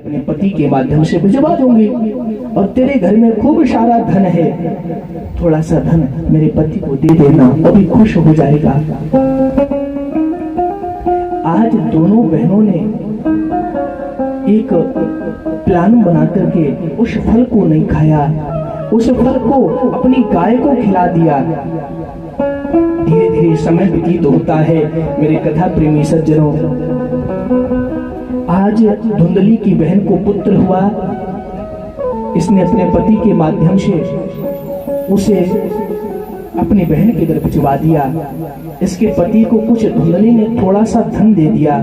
अपने पति के माध्यम से भिजवा दूंगी और तेरे घर में खूब सारा धन है, थोड़ा सा धन मेरे पति को दे देना, वो भी खुश हो जाएगा। आज दोनों बहनों ने एक प्लान बना करके उस फल को नहीं खाया, उस फल को अपनी गाय को खिला दिया। धीरे धीरे समय व्यतीत होता है मेरे कथा प्रेमी सज्जनों। आज धुंधली की बहन को पुत्र हुआ, इसने अपने पति के माध्यम से उसे अपनी बहन के घर भिजवा दिया। इसके पति को कुछ धुंधली ने थोड़ा सा धन दे दिया।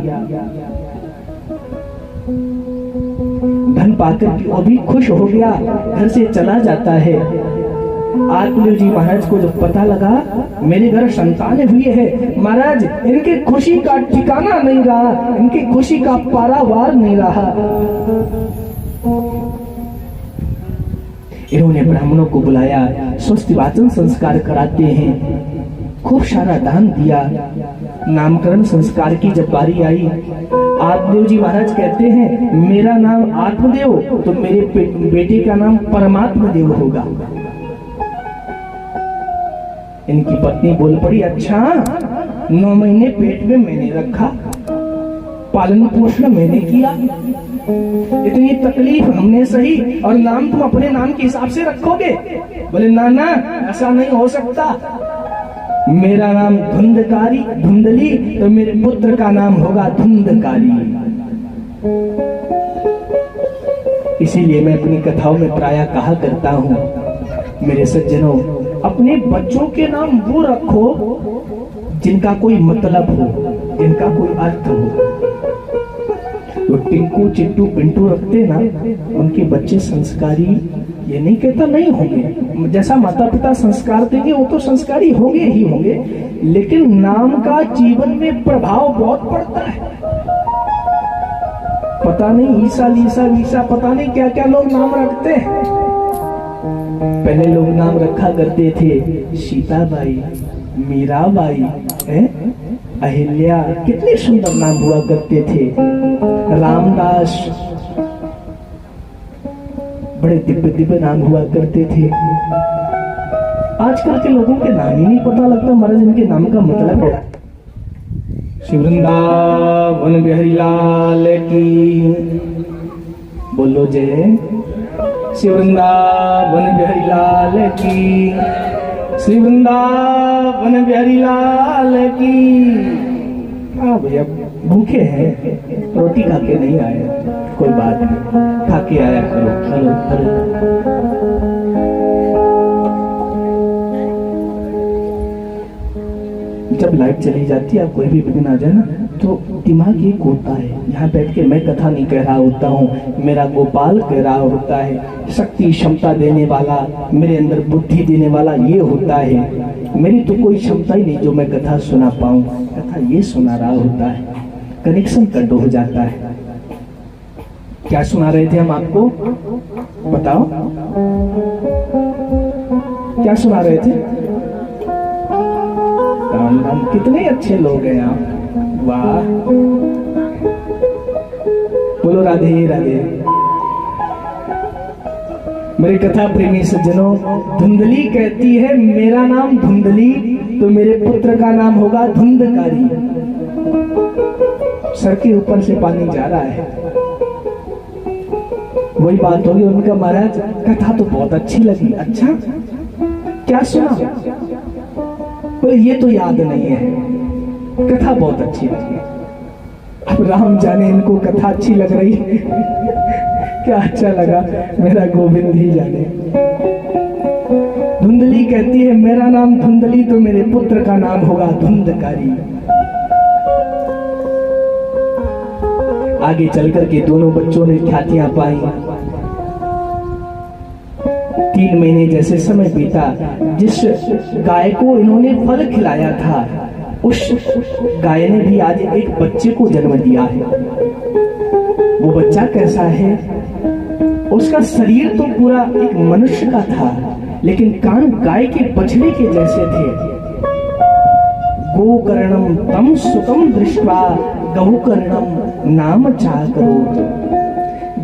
धन पाकर वो भी खुश हो गया, घर से चला जाता है। आत्मदेव जी महाराज को जब पता लगा मेरे घर संतान हुई है, महाराज इनके खुशी का ठिकाना नहीं रहा, इनकी खुशी का पारावार नहीं रहा। इन्होंने ब्राह्मणों को बुलाया, स्वस्तिवाचन संस्कार कराते हैं, खूब सारा दान दिया। नामकरण संस्कार की जब बारी आई, आत्मदेव जी महाराज कहते हैं मेरा नाम आत्मदेव तो मेरे बेटे का नाम परमात्मा देव होगा। इनकी पत्नी बोल पड़ी, अच्छा 9 महीने पेट में मैंने रखा, पालन पोषण मैंने किया, इतनी तकलीफ हमने सही और नाम तुम अपने नाम के हिसाब से रखोगे? बोले ना ना, ऐसा नहीं हो सकता। मेरा नाम धुंधकारी धुंधली तो मेरे पुत्र का नाम होगा धुंधकारी। इसीलिए मैं अपनी कथाओं में प्रायः कहा करता हूँ, मेरे सज्जनों अपने बच्चों के नाम वो रखो जिनका कोई मतलब हो, जिनका कोई अर्थ हो। वो टिंकू चिट्टू पिंटू रखते ना, उनके बच्चे संस्कारी, ये नहीं कहता नहीं होंगे, जैसा माता पिता संस्कार देंगे वो तो संस्कारी होंगे ही होंगे, लेकिन नाम का जीवन में प्रभाव बहुत पड़ता है। पता नहीं ईसा लीसा वीसा पता नहीं क्या क्या लोग नाम रखते हैं। पहले लोग नाम रखा करते थे सीताबाई, मीराबाई, अहिल्या, कितने सुंदर नाम हुआ करते थे, रामदास, बड़े दिव्य दिव्य नाम हुआ करते थे। आजकल के लोगों के नाम ही नहीं पता लगता महाराज, इनके नाम का मतलब है। श्री वृंदावन बिहारी लाल की बोलो जय, श्री वृंदावन बिहारी लाल की, श्री वृंदावन बिहारी लाल की। हाँ भैया भूखे हैं, रोटी खा के नहीं आए, कोई बात नहीं, खा के आया करो। Hello hello. जब लाइट चली जाती है, आप कोई भी विघ्न आ जाए ना, तो दिमाग एक होता है, यहाँ बैठ के मैं कथा नहीं कह रहा होता हूँ, मेरा गोपाल कह रहा होता है। शक्ति क्षमता देने वाला, मेरे अंदर बुद्धि देने वाला ये होता है। मेरी तो कोई क्षमता ही नहीं जो मैं कथा सुना पाऊँ, कथा ये सुना रहा होता है, कनेक्शन कट हो जाता है। क्या सुना रहे थे हम आपको, बताओ क्या सुना रहे थे? राम राम, कितने अच्छे लोग हैं आप, वाह, बोलो राधे राधे। मेरे कथा प्रेमी सज्जनों, धुंधली कहती है मेरा नाम धुंधली तो मेरे पुत्र का नाम होगा धुंधकारी। सर के ऊपर से पानी जा रहा है। वही बात होगी उनका, महाराज कथा तो बहुत अच्छी लगी, अच्छा क्या सुना? बोले ये तो याद नहीं है, कथा बहुत अच्छी लगी। अब राम जाने इनको कथा अच्छी लग रही है क्या अच्छा लगा, मेरा गोविंद ही जाने। धुंधली कहती है मेरा नाम धुंधली तो मेरे पुत्र का नाम होगा धुंधकारी। आगे चलकर के दोनों बच्चों ने ख्यातियां पाई। 3 महीने जैसे समय बीता, जिस गाय को इन्होंने फल खिलाया था उस गाय ने भी आज एक बच्चे को जन्म दिया है। वो बच्चा कैसा है? उसका शरीर तो पूरा एक मनुष्य का था, लेकिन कान गाय के बछड़े के जैसे थे। गोकर्णम तम सुतम दृष्ट्वा गहुकर्णम नाम चाकरोत्।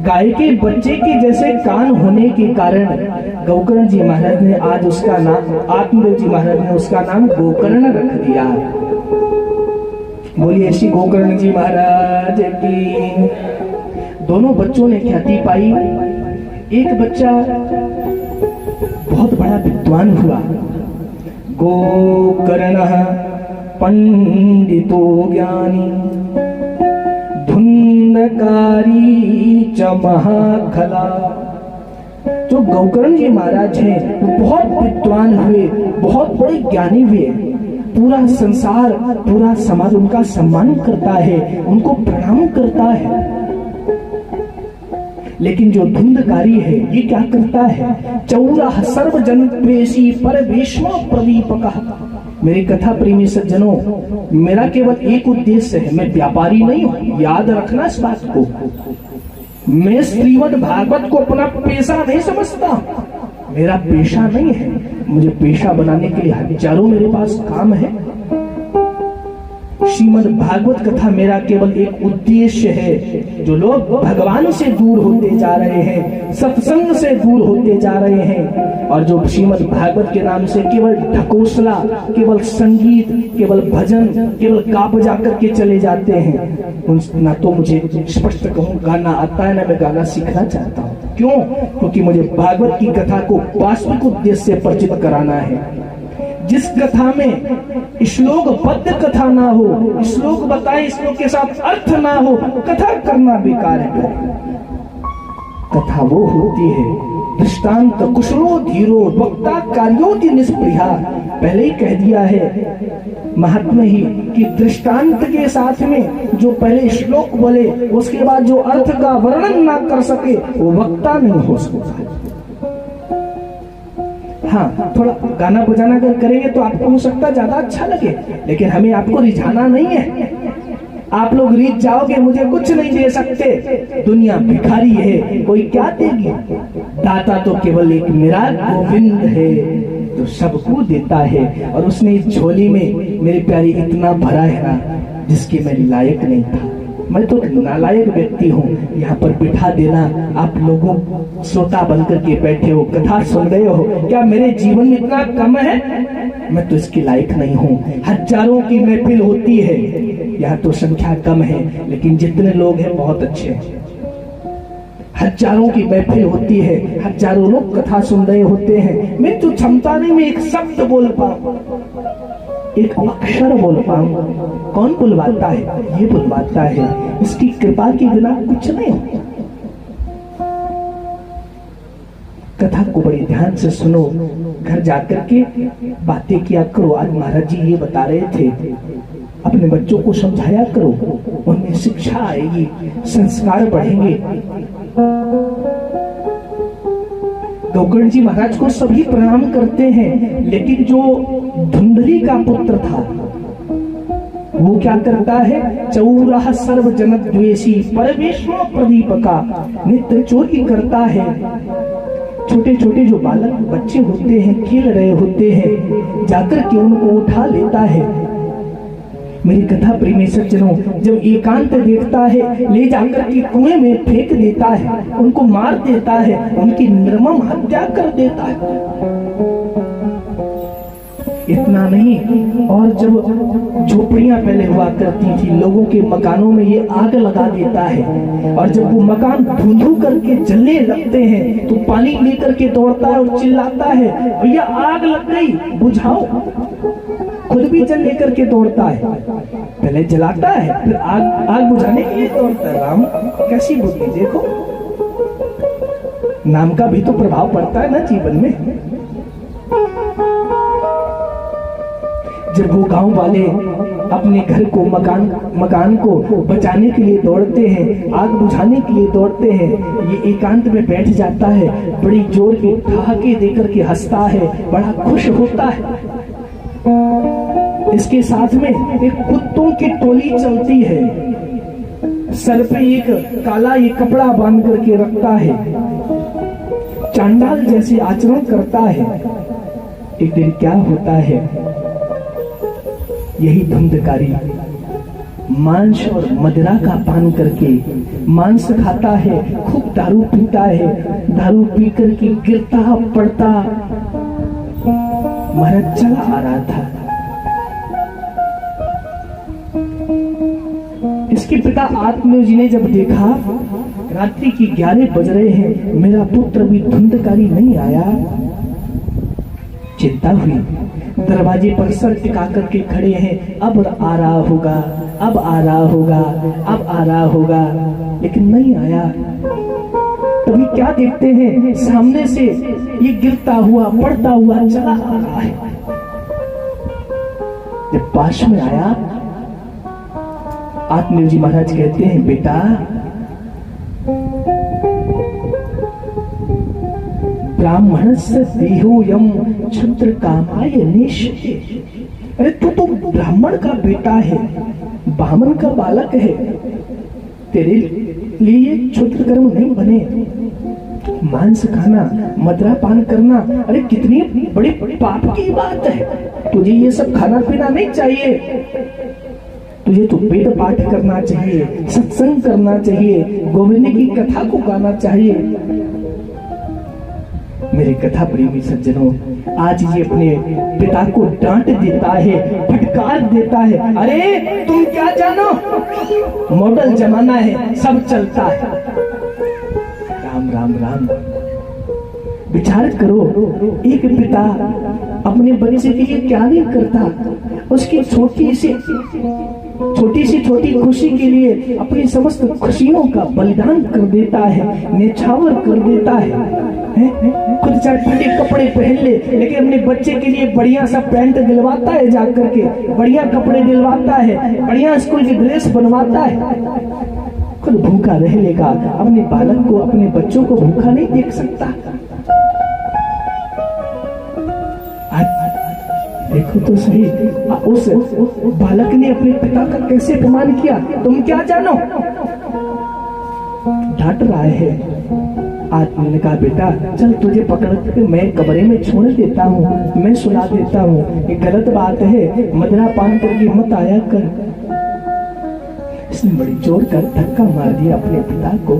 गाय के बच्चे के जैसे कान होने के कारण गोकर्ण जी महाराज ने आज उसका नाम, आत्मदेव जी महाराज ने उसका नाम गोकर्ण रख दिया। बोलिए श्री गोकर्ण जी महाराज की। दोनों बच्चों ने ख्याति पाई। एक बच्चा बहुत बड़ा विद्वान हुआ। गोकर्ण पंडितो ज्ञानी धुंधकारी च महाखला। जो गोकर्ण जी महाराज हैं वो बहुत विद्वान हुए, बहुत बड़े ज्ञानी हुए। पूरा संसार, पूरा समाज उनका सम्मान करता है, उनको प्रणाम करता है। लेकिन जो धुंधकारी है ये क्या करता है? चौराह सर्वजन प्रेषी पर भीष्म प्रदीपक। मेरी कथा प्रेमी सज्जनों, मेरा केवल एक उद्देश्य है, मैं व्यापारी नहीं हूं, याद रखना इस बात को। मैं श्रीमद् भागवत को अपना पेशा नहीं समझता, मेरा पेशा नहीं है। मुझे पेशा बनाने के लिए हजारों मेरे पास काम है। श्रीमद् भागवत कथा मेरा केवल एक उद्देश्य है। जो लोग भगवान से दूर होते जा रहे हैं, सत्संग से दूर होते जा रहे हैं, और जो श्रीमद् भागवत के नाम से केवल ढकोसला, केवल संगीत, केवल भजन, केवल गा बजा करके चले जाते हैं, उन ना तो मुझे स्पष्ट कहूं गाना आता है, ना मैं गाना सीखना चाहता हूं। क्यों? क्योंकि मुझे भागवत की कथा को वास्तविक उद्देश्य से परिचित कराना है। जिस कथा में श्लोक बद्ध कथा ना हो, श्लोक बताए श्लोक के साथ अर्थ ना हो, कथा करना बेकार है। कथा वो होती है दृष्टांत कुशलो धीरो वक्ता कार्योति निष्प्रिया। पहले ही कह दिया है महात्मा ही कि दृष्टांत के साथ में जो पहले श्लोक बोले उसके बाद जो अर्थ का वर्णन ना कर सके वो वक्ता नहीं हो सकता। हाँ, थोड़ा गाना बजाना अगर करेंगे तो आपको हो सकता है ज्यादा अच्छा लगे, लेकिन हमें आपको रिझाना नहीं है। आप लोग रीझ जाओगे, मुझे कुछ नहीं दे सकते, दुनिया भिखारी है, कोई क्या देगी? दाता तो केवल एक मेरा गोविंद है जो सबको देता है, और उसने इस झोली में मेरे प्यारी इतना भरा है ना जिसके मैं लायक नहीं था। मैं तो नालायक व्यक्ति हूँ। यहाँ पर बिठा देना, आप लोगों श्रोता बनकर के बैठे हो, कथा सुन रहे हो, क्या मेरे जीवन में इतना कम है? मैं तो इसके लायक नहीं हूँ। हजारों की महफिल होती है, यहाँ तो संख्या कम है, लेकिन जितने लोग हैं बहुत अच्छे हैं। हजारों की महफिल होती है, हजारों लोग कथा सुन रहे होते हैं, मैं तो क्षमता नहीं मैं एक शब्द बोल पाऊं, एक अक्षर बोल पाऊं। कौन बुलवाता है? ये बुलवाता है। इसकी कृपा के बिना कुछ नहीं। कथा को बड़े ध्यान से सुनो, घर जाकर के बातें किया करो। आज महाराज जी ये बता रहे थे, अपने बच्चों को समझाया करो, उनमें शिक्षा आएगी, संस्कार बढ़ेंगे। गोकर्ण जी महाराज को सभी प्रणाम करते हैं, लेकिन जो धुंधली का पुत्र था वो क्या करता है? चौराह सर्वजन द्वेषी परवेश्वर प्रदीपका, नित्य चोरी करता है। छोटे छोटे जो बालक बच्चे होते हैं, खेल रहे होते हैं, जाकर के उनको उठा लेता है। मेरी कथा प्रेमी सज्जनों, जब एकांत देखता है ले जाकर के कुएं में फेंक देता है, उनको मार देता है, उनकी निर्मम हत्या कर देता है। इतना नहीं, और जब झोपड़ियां पहले हुआ करती थी, लोगों के मकानों में ये आग लगा देता है, और जब वो मकान धुंधु करके जलने लगते हैं तो पानी लेकर के दौड़ता है और चिल्लाता है, भैया आग लग गई, बुझाओ। खुद भी जल लेकर के दौड़ता है, पहले जलाता है फिर आग बुझाने के लिए दौड़ता है। राम कैसी बुद्धि देखो, नाम का भी तो प्रभाव पड़ता है ना जीवन में। जब वो गांव वाले अपने घर को मकान को बचाने के लिए दौड़ते हैं, आग बुझाने के लिए दौड़ते हैं, ये एकांत में बैठ जाता है, बड़ी जोर के ठहाके देकर के हंसता है, बड़ा खुश होता है। इसके साथ में एक कुत्तों की टोली चलती है, सर पे एक काला ये कपड़ा बांध करके रखता है, चांडाल जैसे आचरण करता है। एक दिन क्या होता है, यही धुंधकारी मांस और मदिरा का पान करके मांस खाता है, खूब दारू पीता है, दारू पी करके गिरता पड़ता महाराज चला आ रहा था। इसके पिता आत्मदेव जी ने जब देखा रात्रि की 11 बज रहे हैं, मेरा पुत्र भी धुंधकारी नहीं आया, चिंता हुई। दरवाजे पर सर टिका करके खड़े हैं, अब आ रहा होगा, अब आ रहा होगा, अब आ रहा होगा, लेकिन नहीं आया। तभी क्या देखते हैं, सामने से ये गिरता हुआ पड़ता हुआ चला आ रहा है। जब पास में आया, आत्मदेव जी महाराज कहते हैं, बेटा ब्राह्मण से देहोयम क्षुद्र कामाय निश्चय। अरे तू तो ब्राह्मण का बेटा है, ब्राह्मण का बालक है, तेरे लिए क्षुद्र कर्म नहीं बने। मांस खाना, मदिरा पान करना, अरे कितनी बड़ी पाप की बात है। तुझे ये सब खाना पीना नहीं चाहिए, तुझे तो वेद पाठ करना चाहिए, सत्संग करना चाहिए, गोविंद की कथा को गाना चाहिए। मेरे कथा प्रेमी सज्जनों, आज ये अपने पिता को डांट देता है, फटकार देता है। अरे तुम क्या जानो, मॉडल जमाना है, सब चलता है। राम राम राम। विचार करो, एक पिता अपने बच्चे के लिए क्या नहीं करता, उसकी छोटी सी छोटी खुशी के लिए अपनी समस्त खुशियों का बलिदान कर देता है, न्यौछावर कर देता है। खुद चाहे फटे कपड़े पहन ले, लेकिन अपने बच्चे के लिए बढ़िया सा पैंट दिलवाता है, जाकर के बढ़िया कपड़े दिलवाता है, बढ़िया स्कूल की ड्रेस बनवाता है। खुद भूखा रह लेगा, अपने बालक को, अपने बच्चों को भूखा नहीं देख सकता। देखो तो सही, उस बालक ने अपने पिता का कैसे अपमान किया, तुम क्या जानो। डांट रहा है। आत्मा ने कहा, बेटा चल तुझे पकड़ के मैं कमरे में छोड़ देता हूँ, मैं सुला देता हूँ, ये गलत बात है, मदिरा पान करके मत आया कर। इसने बड़ी जोर का धक्का मार दिया अपने पिता को।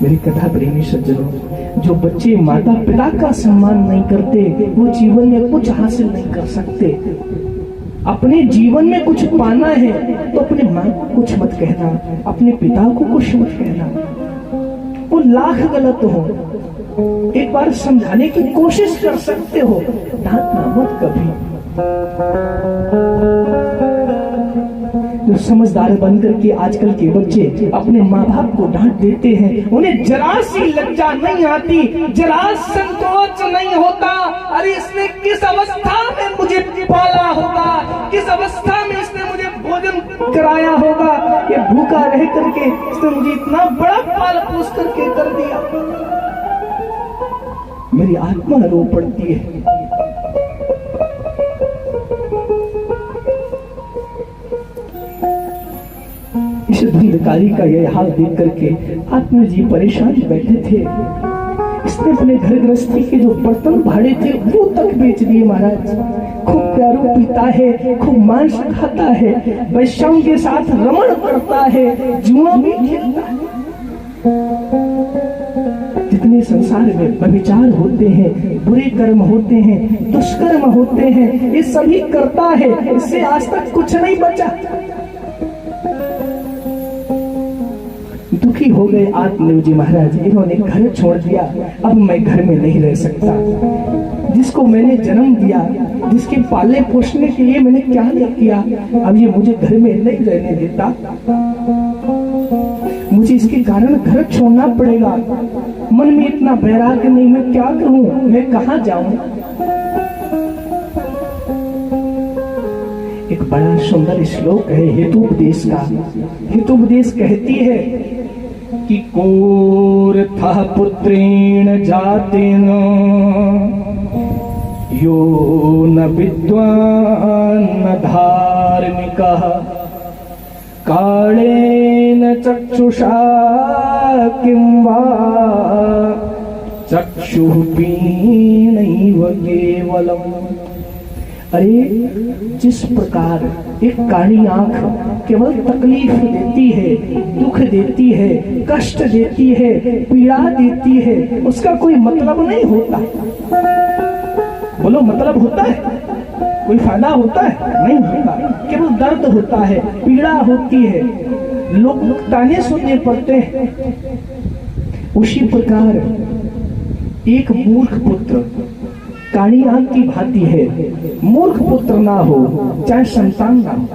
मेरी कथा प्रेमी सज्जनों, जो बच्चे माता पिता का सम्मान नहीं करते, वो जीवन में कुछ हासिल नहीं कर सकते। अपने जीवन में कुछ पाना है तो अपने माँ को कुछ मत कहना, अपने पिता को कुछ मत कहना, वो लाख गलत हो, एक बार समझाने की कोशिश कर सकते हो, डांटना मत कभी। जो समझदार बनकर के आजकल के बच्चे अपने माँ बाप को डांट देते हैं, उन्हें जरा सी लज्जा नहीं आती, जरा संकोच नहीं होता। अरे इसने किस अवस्था में मुझे पाला होगा, किस अवस्था में इसने मुझे भोजन कराया होगा, ये भूखा रह करके इसने मुझे इतना बड़ा पाल पोस करके कर दिया। मेरी आत्मा रो पड़ती है। इस धुंधकारी का यह हाल देख करके आत्मा जी परेशान बैठे थे। इसने अपने घर गृहस्थी के जो बर्तन भाड़े थे वो तक बेच दिए महाराज। खूब दारू पीता है, खूब मांस खाता है, वैश्याओं के साथ रमण करता है, जुआ भी खेलता है। जितने संसार में व्यभिचार होते हैं, बुरे कर्म होते हैं, दुष्कर्म होते हैं, ये सभी करता है। इससे आज तक कुछ नहीं बचा। दुखी हो गए आत्मदेव जी महाराज, इन्होंने घर छोड़ दिया। अब मैं घर में नहीं रह सकता। जिसको मैंने जन्म दिया, जिसके पाले पोषने के लिए मैंने क्या नहीं किया, अब ये मुझे घर में नहीं रहने देता। मुझे इसके कारण घर छोड़ना पड़ेगा। मन में इतना वैराग्य नहीं, मैं क्या करूं, मैं कहां जाऊं। एक बड़ा सुंदर श्लोक है हेतुपदेश का। हेतुपदेश कहती है कि कोरथः पुत्रेण जातेन यो न विद्वान् न धार्मिकः कालेन चक्षुषा किं वा चक्षुः पीनैव केवलम्। अरे जिस प्रकार एक काली आंख केवल तकलीफ देती है, दुख देती है, कष्ट देती है, पीड़ा देती है, उसका कोई मतलब नहीं होता। बोलो मतलब होता है? कोई फायदा होता है? नहीं होता। केवल दर्द होता है, पीड़ा होती है, लोग ताने सुनने पड़ते हैं। उसी प्रकार एक मूर्ख पुत्र काली आंख की भांति है। मूर्ख पुत्र ना हो, चाहे संतान ना हो,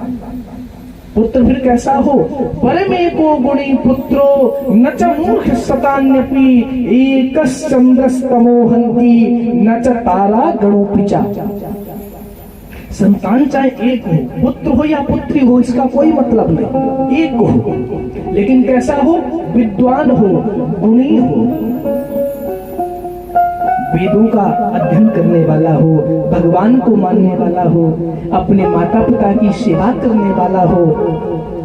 पुत्र फिर कैसा हो? परमेको गुणी पुत्रो न च मूर्ख शतान्यपि एकश्चन्द्रस्तमो हन्ति न च तारा गणोऽपि च। संतान चाहे एक हो, पुत्र हो या पुत्री हो, इसका कोई मतलब नहीं, एक हो, लेकिन कैसा हो? विद्वान हो, गुणी हो, वेदों का अध्ययन करने वाला हो, भगवान को मानने वाला हो, अपने माता पिता की सेवा करने वाला हो,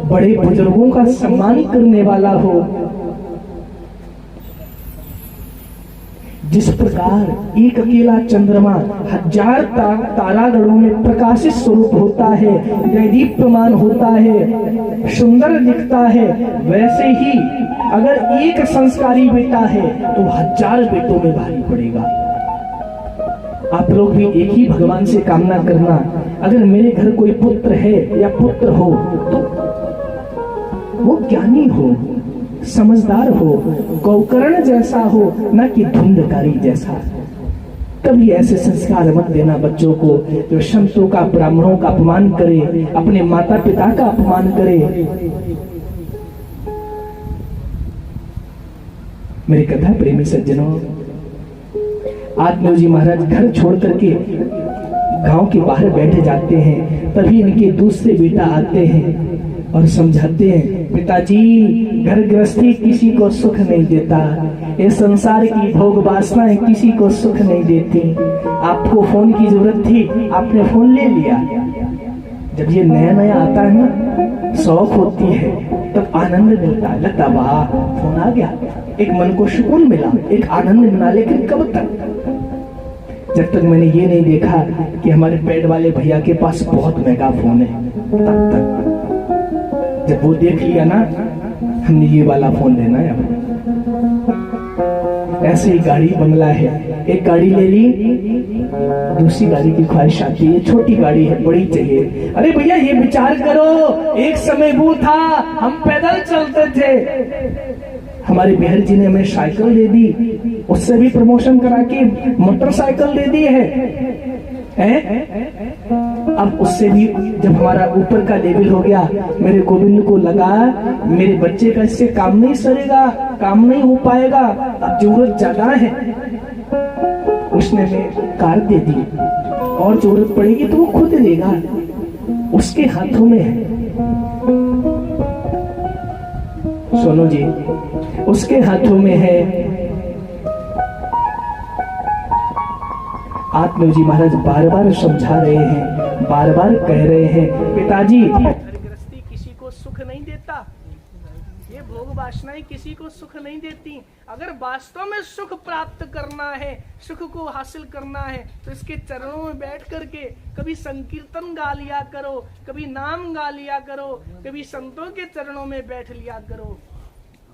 बड़े बुजुर्गों का सम्मान करने वाला हो। जिस प्रकार एक अकेला चंद्रमा हजार तारागणों में प्रकाशित स्वरूप होता है, दैदीप्यमान होता है, सुंदर दिखता है, वैसे ही अगर एक संस्कारी बेटा है तो हजार बेटों में भारी पड़ेगा। आप लोग भी एक ही भगवान से कामना करना, अगर मेरे घर कोई पुत्र है या पुत्र हो तो वो ज्ञानी हो, समझदार हो, गौकर्ण जैसा हो, न कि धुंधकारी जैसा। कभी ऐसे संस्कार मत देना बच्चों को जो संतों का, ब्राह्मणों का अपमान करे, अपने माता पिता का अपमान करे। मेरी कथा प्रेमी सज्जनों, आत्मदेव जी महाराज घर छोड़ करके गांव के बाहर बैठे जाते हैं, तभी इनके दूसरे बेटा आते हैं और समझाते हैं, पिताजी घर गृहस्थी किसी को सुख नहीं देता, ये संसार की भोग वासनाएं किसी को सुख नहीं देती। आपको फोन की जरूरत थी, आपने फोन ले लिया। जब ये नया नया आता है ना, शौक होती है, तब आनंद मिलता है, लगता वाह फोन आ गया, एक मन को सुकून मिला, एक आनंद मिला। लेकिन कब तक? जब तक मैंने ये नहीं देखा कि हमारे पेड़ वाले भैया के पास बहुत महंगा फोन है, तब तक। जब वो देख लिया ना, हमने ये वाला फोन लेना है अब। ऐसे ही गाड़ी बंगला है, एक गाड़ी ले ली, दूसरी गाड़ी की ख्वाहिश आती है, छोटी गाड़ी है, बड़ी चाहिए। अरे भैया ये विचार करो, एक समय वो था हम पैदल चलते थे, हमारे बिहार जी ने हमें साइकिल दे दी, उससे भी प्रमोशन करा के मोटरसाइकिल दे दी है? अब उससे भी जब हमारा ऊपर का लेवल हो गया, मेरे गोविंद को लगा मेरे बच्चे का इससे काम नहीं सरेगा, काम नहीं हो पाएगा, अब जरूरत ज्यादा है, उसने हमें कार दे दी, और जरूरत पड़ेगी तो वो खुद देगा, उसके हाथों में है। सुनो जी, उसके हाथों में है। आत्मदेव जी महाराज बार बार समझा रहे हैं, बार बार कह रहे हैं, पिताजी गृहस्थी किसी को सुख नहीं देता, ये भोग वासनाएं किसी को सुख नहीं देती। अगर वास्तव में सुख प्राप्त करना है, सुख को हासिल करना है, तो इसके चरणों में बैठ करके कभी संकीर्तन गा लिया करो, कभी नाम गा लिया करो, कभी संतों के चरणों में बैठ लिया करो।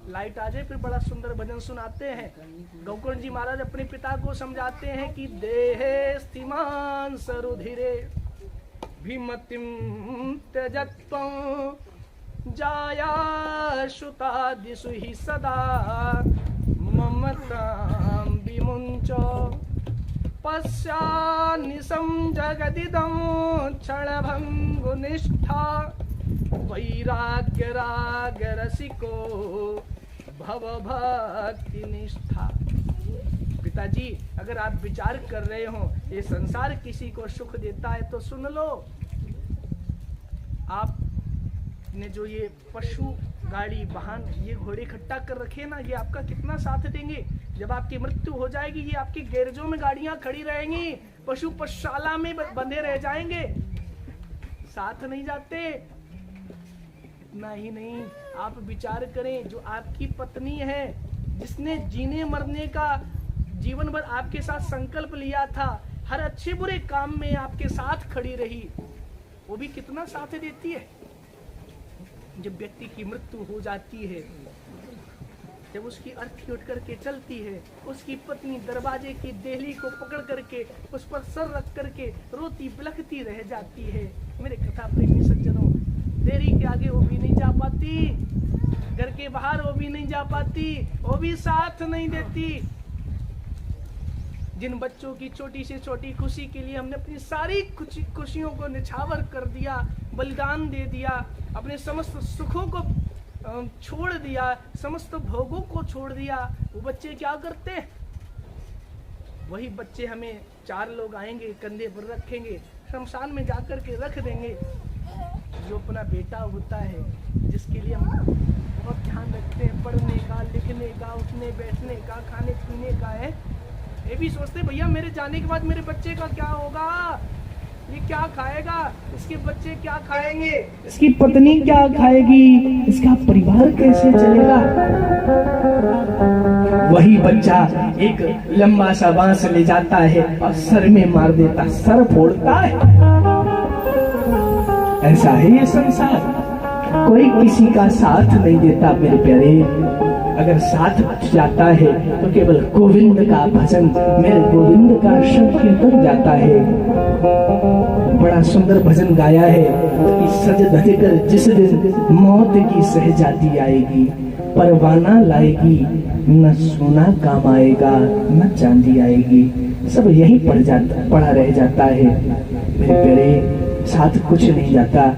लाइट आ जाए फिर बड़ा सुंदर भजन सुनाते हैं। गौकर्ण जी महाराज अपने पिता को समझाते हैं कि देहे स्थिमान सरुधिरे भीमतिम त्यजत्वं जाया श्रुतादिषु हि सदा ममतां विमुञ्च पश्यानिशं जगदिदं क्षणभङ्गुनिष्ठा वैराग्य राग रसिको भव भक्ति निष्ठा। पिताजी अगर आप विचार कर रहे हो ये संसार किसी को सुख देता है तो सुन लो, आपने जो ये पशु गाड़ी वाहन ये घोड़े इकट्ठा कर रखे ना, ये आपका कितना साथ देंगे। जब आपकी मृत्यु हो जाएगी ये आपके गैरेजों में गाड़ियां खड़ी रहेंगी, पशु पशुशाला में बंधे रह जाएंगे, साथ नहीं जाते। इतना ही नहीं, आप विचार करें जो आपकी पत्नी है, जिसने जीने मरने का जीवन भर आपके साथ संकल्प लिया था हर अच्छे बुरे काम में आपके साथ खड़ी रही, वो भी कितना साथ देती है। जब व्यक्ति की मृत्यु हो जाती है, जब उसकी अर्थी उठ करके चलती है, उसकी पत्नी दरवाजे की देहली को पकड़ करके उस पर सर रख करके रोती बिलखती रह जाती है। मेरे कथा प्रेमी सज्जनों, देरी के आगे वो भी नहीं जा पाती, घर के बाहर वो भी नहीं जा पाती, वो भी साथ नहीं देती। जिन बच्चों की छोटी से छोटी खुशी के लिए हमने अपनी सारी खुशियों को निछावर कर दिया, बलिदान दे दिया, अपने समस्त सुखों को छोड़ दिया, समस्त भोगों को छोड़ दिया, वो बच्चे क्या करते हैं? वही बच्चे हमें 4 लोग आएंगे, कंधे पर रखेंगे, शमशान में जाकर के रख देंगे। जो अपना बेटा होता है, जिसके लिए हम बहुत ध्यान रखते हैं, पढ़ने का, लिखने का, उठने बैठने का, खाने पीने का है, ये भी सोचते भैया मेरे जाने के बाद मेरे बच्चे का क्या होगा, ये क्या खाएगा, इसके बच्चे क्या खाएंगे, इसकी पत्नी क्या खाएगी, इसका परिवार कैसे चलेगा। वही बच्चा एक लंबा सा बांस ले जाता है और सर में मार देता, सर फोड़ता है। ऐसा है ये संसार, कोई किसी का साथ नहीं देता मेरे प्यारे। अगर साथ जाता है तो केवल गोविंद का भजन, मेरे गोविंद का शब्द कीर्तन जाता है। बड़ा सुंदर भजन गाया है कि सज धज कर जिस दिन मौत की सहजादी आएगी, परवाना लाएगी, न सोना काम आएगा न चांदी आएगी, सब यही पड़ा रह जाता है। मेरे प्यारे, साथ कुछ नहीं जाता।